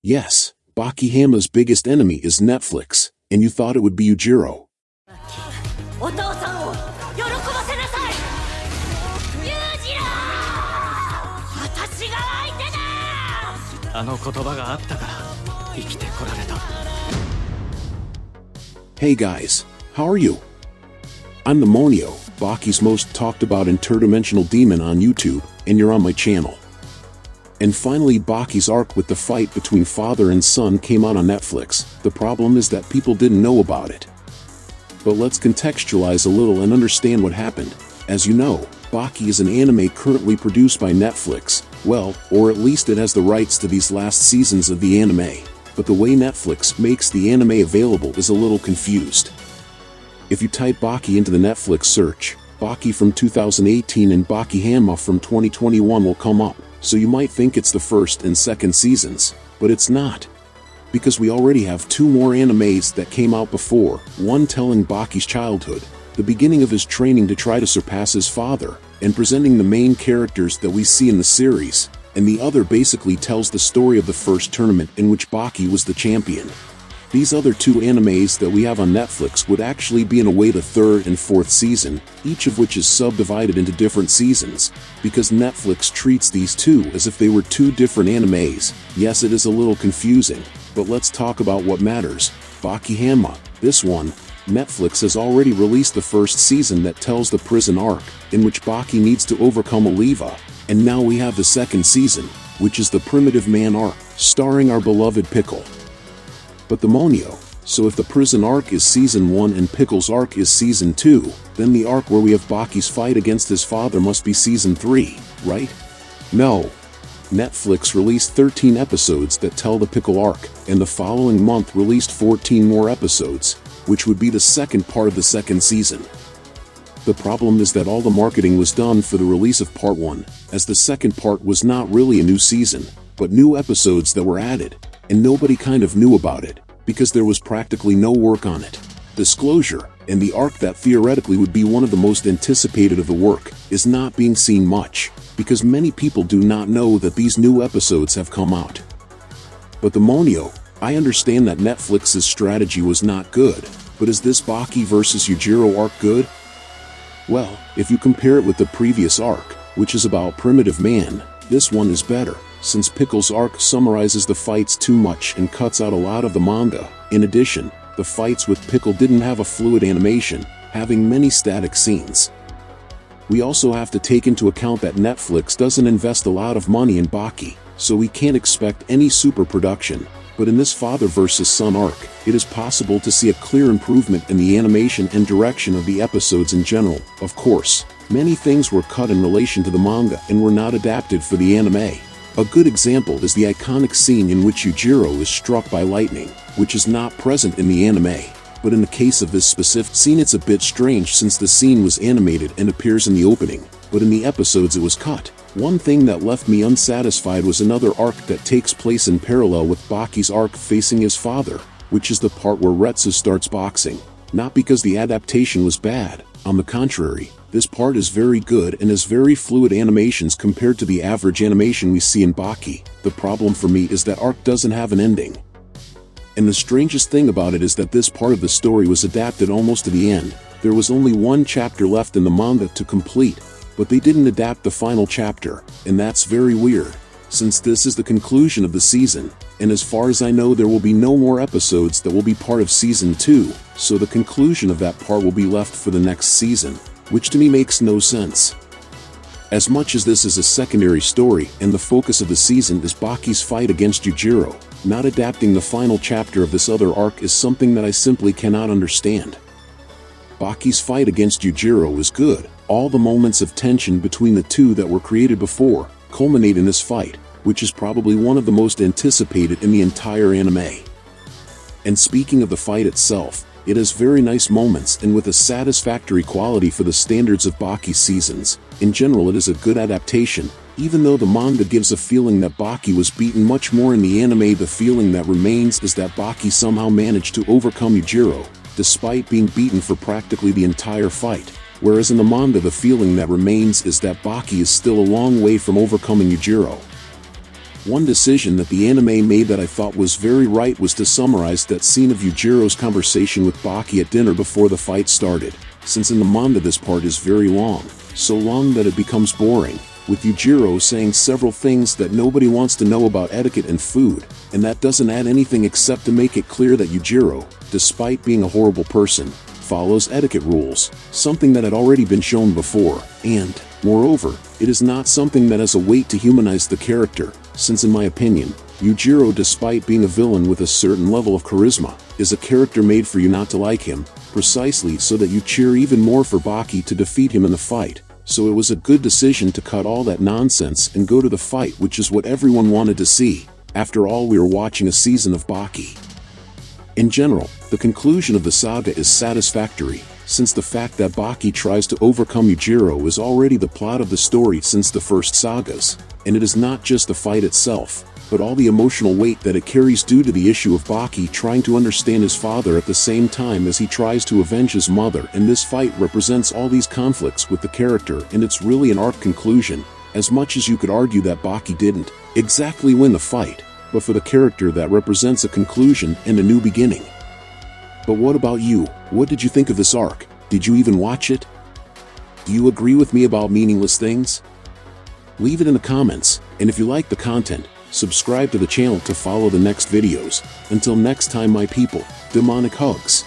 Yes, Baki Hanma's biggest enemy is Netflix, and you thought it would be Yujiro. お父さんを喜ばせなさい。裕次郎、私が相手だ。あの言葉があったから生きてこられた。 Hey guys, how are you? I'm the Monio, Baki's most talked about interdimensional demon on YouTube, and you're on my channel. And finally Baki's arc with the fight between father and son came out on Netflix. The problem is that people didn't know about it. But let's contextualize a little and understand what happened. As you know, Baki is an anime currently produced by Netflix, well, or at least it has the rights to these last seasons of the anime. But the way Netflix makes the anime available is a little confused. If you type Baki into the Netflix search, Baki from 2018 and Baki Hanma from 2021 will come up, so you might think it's the first and second seasons, but it's not. Because we already have two more animes that came out before, one telling Baki's childhood, the beginning of his training to try to surpass his father, and presenting the main characters that we see in the series, and the other basically tells the story of the first tournament in which Baki was the champion. These other two animes that we have on Netflix would actually be in a way the third and fourth season, each of which is subdivided into different seasons, because Netflix treats these two as if they were two different animes. Yes, it is a little confusing, but let's talk about what matters. Baki Hanma, this one, Netflix has already released the first season that tells the prison arc, in which Baki needs to overcome Oliva, and now we have the second season, which is the Primitive Man arc, starring our beloved Pickle. But the Monio, so if the prison arc is season 1 and Pickle's arc is season 2, then the arc where we have Baki's fight against his father must be season 3, right? No. Netflix released 13 episodes that tell the Pickle arc, and the following month released 14 more episodes, which would be the second part of the second season. The problem is that all the marketing was done for the release of part 1, as the second part was not really a new season, but new episodes that were added, and nobody kind of knew about it, because there was practically no work on it. Disclosure, and the arc that theoretically would be one of the most anticipated of the work, is not being seen much, because many people do not know that these new episodes have come out. But the Monio, I understand that Netflix's strategy was not good, but is this Baki vs Yujiro arc good? Well, if you compare it with the previous arc, which is about Primitive Man, this one is better, since Pickle's arc summarizes the fights too much and cuts out a lot of the manga. In addition, the fights with Pickle didn't have a fluid animation, having many static scenes. We also have to take into account that Netflix doesn't invest a lot of money in Baki, so we can't expect any super production. But in this father versus son arc, it is possible to see a clear improvement in the animation and direction of the episodes in general. Of course, many things were cut in relation to the manga and were not adapted for the anime. A good example is the iconic scene in which Yujiro is struck by lightning, which is not present in the anime. But in the case of this specific scene, it's a bit strange since the scene was animated and appears in the opening, but in the episodes it was cut. One thing that left me unsatisfied was another arc that takes place in parallel with Baki's arc facing his father, which is the part where Retsu starts boxing. Not because the adaptation was bad, on the contrary, this part is very good and has very fluid animations compared to the average animation we see in Baki. The problem for me is that arc doesn't have an ending. And the strangest thing about it is that this part of the story was adapted almost to the end. There was only one chapter left in the manga to complete, but they didn't adapt the final chapter, and that's very weird, since this is the conclusion of the season, and as far as I know there will be no more episodes that will be part of season 2, so the conclusion of that part will be left for the next season, which to me makes no sense. As much as this is a secondary story and the focus of the season is Baki's fight against Yujiro, not adapting the final chapter of this other arc is something that I simply cannot understand. Baki's fight against Yujiro is good. All the moments of tension between the two that were created before culminate in this fight, which is probably one of the most anticipated in the entire anime. And speaking of the fight itself, it has very nice moments and with a satisfactory quality for the standards of Baki's seasons. In general, it is a good adaptation. Even though the manga gives a feeling that Baki was beaten much more in the anime, the feeling that remains is that Baki somehow managed to overcome Yujiro, despite being beaten for practically the entire fight. Whereas in the manga the feeling that remains is that Baki is still a long way from overcoming Yujiro. One decision that the anime made that I thought was very right was to summarize that scene of Yujiro's conversation with Baki at dinner before the fight started, since in the manga this part is very long, so long that it becomes boring, with Yujiro saying several things that nobody wants to know about etiquette and food, and that doesn't add anything except to make it clear that Yujiro, despite being a horrible person, follows etiquette rules, something that had already been shown before, and, moreover, it is not something that has a weight to humanize the character, since in my opinion, Yujiro, despite being a villain with a certain level of charisma, is a character made for you not to like him, precisely so that you cheer even more for Baki to defeat him in the fight. So it was a good decision to cut all that nonsense and go to the fight, which is what everyone wanted to see. After all, we were watching a season of Baki. In general, the conclusion of the saga is satisfactory, since the fact that Baki tries to overcome Yujiro is already the plot of the story since the first sagas, and it is not just the fight itself, but all the emotional weight that it carries due to the issue of Baki trying to understand his father at the same time as he tries to avenge his mother, and this fight represents all these conflicts with the character, and it's really an arc conclusion, as much as you could argue that Baki didn't exactly win the fight, but for the character that represents a conclusion and a new beginning. But what about you? What did you think of this arc? Did you even watch it? Do you agree with me about meaningless things? Leave it in the comments, and if you like the content, subscribe to the channel to follow the next videos. Until next time, my people, demonic hugs.